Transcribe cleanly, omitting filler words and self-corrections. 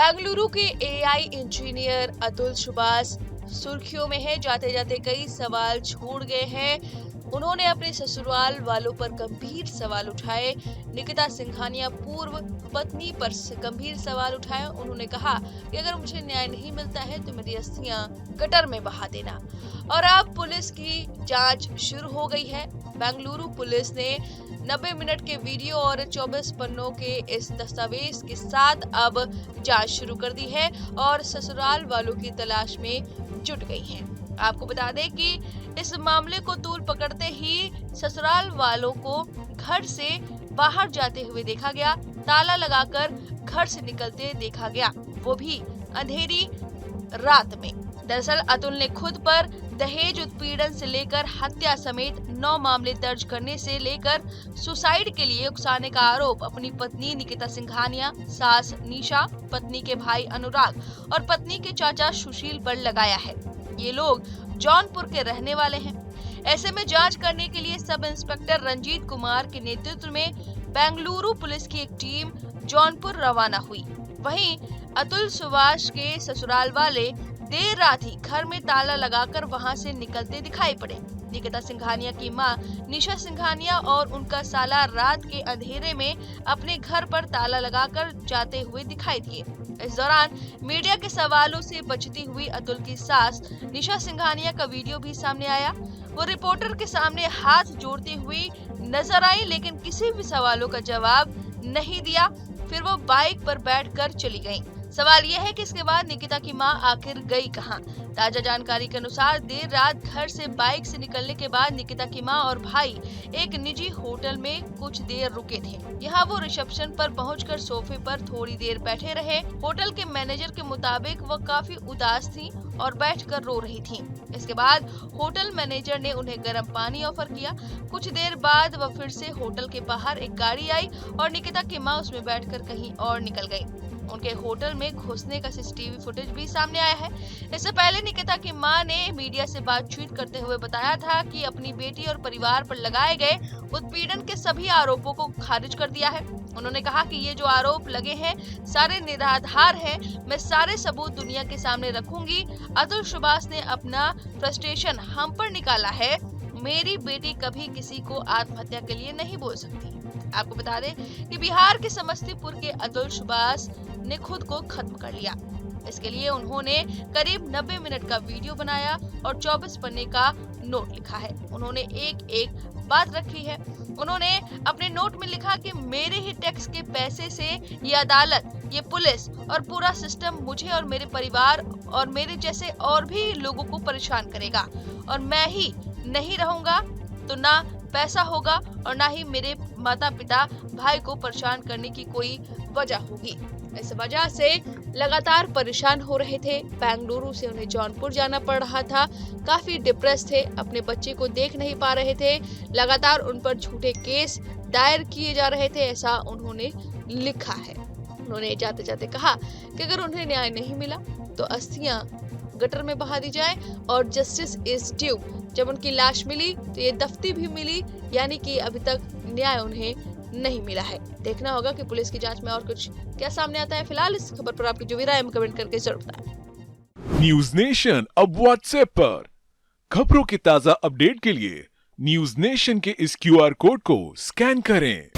बेंगलुरु के AI engineer Atul Subhash सुर्खियों में है। जाते जाते कई सवाल छोड़ गए हैं। उन्होंने अपने ससुराल वालों पर गंभीर सवाल उठाए। निकिता सिंघानिया पूर्व पत्नी पर गंभीर सवाल उठाए। उन्होंने कहा कि अगर मुझे न्याय नहीं मिलता है तो मेरी अस्थियां गटर में बहा देना। और अब पुलिस की जांच शुरू हो गई है। बेंगलुरु पुलिस ने 90 मिनट के वीडियो और 24 पन्नों के इस दस्तावेज के साथ अब जांच शुरू कर दी है और ससुराल वालों की तलाश में जुट गई है। आपको बता दें कि इस मामले को तूल पकड़ते ही ससुराल वालों को घर से बाहर जाते हुए देखा गया। ताला लगाकर घर से निकलते देखा गया, वो भी अंधेरी रात में। दरअसल अतुल ने खुद पर दहेज उत्पीड़न से लेकर हत्या समेत 9 मामले दर्ज करने से लेकर सुसाइड के लिए उकसाने का आरोप अपनी पत्नी निकिता सिंघानिया, सास निशा, पत्नी के भाई अनुराग और पत्नी के चाचा सुशील पर लगाया है। ये लोग जौनपुर के रहने वाले हैं। ऐसे में जांच करने के लिए सब इंस्पेक्टर रंजीत कुमार के नेतृत्व में बेंगलुरु पुलिस की एक टीम जौनपुर रवाना हुई। वहीं अतुल सुभाष के ससुराल वाले देर रात ही घर में ताला लगाकर वहां से निकलते दिखाई पड़े। निकिता सिंघानिया की मां निशा सिंघानिया और उनका साला रात के अंधेरे में अपने घर पर ताला लगाकर जाते हुए दिखाई दिए। इस दौरान मीडिया के सवालों से बचती हुई अतुल की सास निशा सिंघानिया का वीडियो भी सामने आया। वो रिपोर्टर के सामने हाथ जोड़ती हुई नजर आई, लेकिन किसी भी सवालों का जवाब नहीं दिया। फिर वो बाइक पर बैठकर चली गईं। सवाल यह है कि इसके बाद निकिता की मां आखिर गई कहां? ताजा जानकारी के अनुसार देर रात घर से बाइक से निकलने के बाद निकिता की मां और भाई एक निजी होटल में कुछ देर रुके थे। यहां वो रिसेप्शन पर पहुंचकर सोफे पर थोड़ी देर बैठे रहे। होटल के मैनेजर के मुताबिक वो काफी उदास थी और बैठकर रो रही थी। इसके बाद होटल मैनेजर ने उन्हें गर्म पानी ऑफर किया। कुछ देर बाद वह फिर से होटल के बाहर एक गाड़ी आई और निकिता की मां उसमें बैठकर कहीं और निकल गई। उनके होटल में घुसने का सीसीटीवी फुटेज भी सामने आया है। इससे पहले निकिता की मां ने मीडिया से बातचीत करते हुए बताया था कि अपनी बेटी और परिवार पर लगाए गए उत्पीड़न के सभी आरोपों को खारिज कर दिया है। उन्होंने कहा कि ये जो आरोप लगे हैं सारे निराधार हैं। मैं सारे सबूत दुनिया के सामने रखूंगी। अतुल सुभाष ने अपना फ्रस्ट्रेशन हम पर निकाला है। मेरी बेटी कभी किसी को आत्महत्या के लिए नहीं बोल सकती। आपको बता दें कि बिहार के समस्तीपुर के अतुल सुभाष ने खुद को खत्म कर लिया। इसके लिए उन्होंने करीब 90 मिनट का वीडियो बनाया और 24 पन्ने का नोट लिखा है। उन्होंने एक एक बात रखी है। उन्होंने अपने नोट में लिखा कि मेरे ही टैक्स के पैसे से ये अदालत, ये पुलिस और पूरा सिस्टम मुझे और मेरे परिवार और मेरे जैसे और भी लोगों को परेशान करेगा और मैं ही नहीं रहूंगा तो ना पैसा होगा और ना ही मेरे माता पिता भाई को परेशान करने की कोई वजह होगी। इस वजह से लगातार परेशान हो रहे थे। बेंगलुरु से उन्हें जौनपुर जाना पड़ रहा था। काफी डिप्रेस थे, अपने बच्चे को देख नहीं पा रहे थे। लगातार उन पर झूठे केस दायर किए जा रहे थे, ऐसा उन्होंने लिखा है। उन्होंने जाते जाते कहा कि अगर उन्हें न्याय नहीं मिला तो अस्थियां गटर में बहा दी जाए और जस्टिस इज ड्यू। जब उनकी लाश मिली तो ये दफ्ती भी मिली, यानी कि अभी तक न्याय उन्हें नहीं मिला है। देखना होगा कि पुलिस की जांच में और कुछ क्या सामने आता है। फिलहाल इस खबर पर आपकी जो भी राय है कमेंट करके जरूर बताएं। न्यूज नेशन अब व्हाट्सएप पर खबरों की ताजा अपडेट के लिए न्यूज नेशन के इस QR कोड को स्कैन करें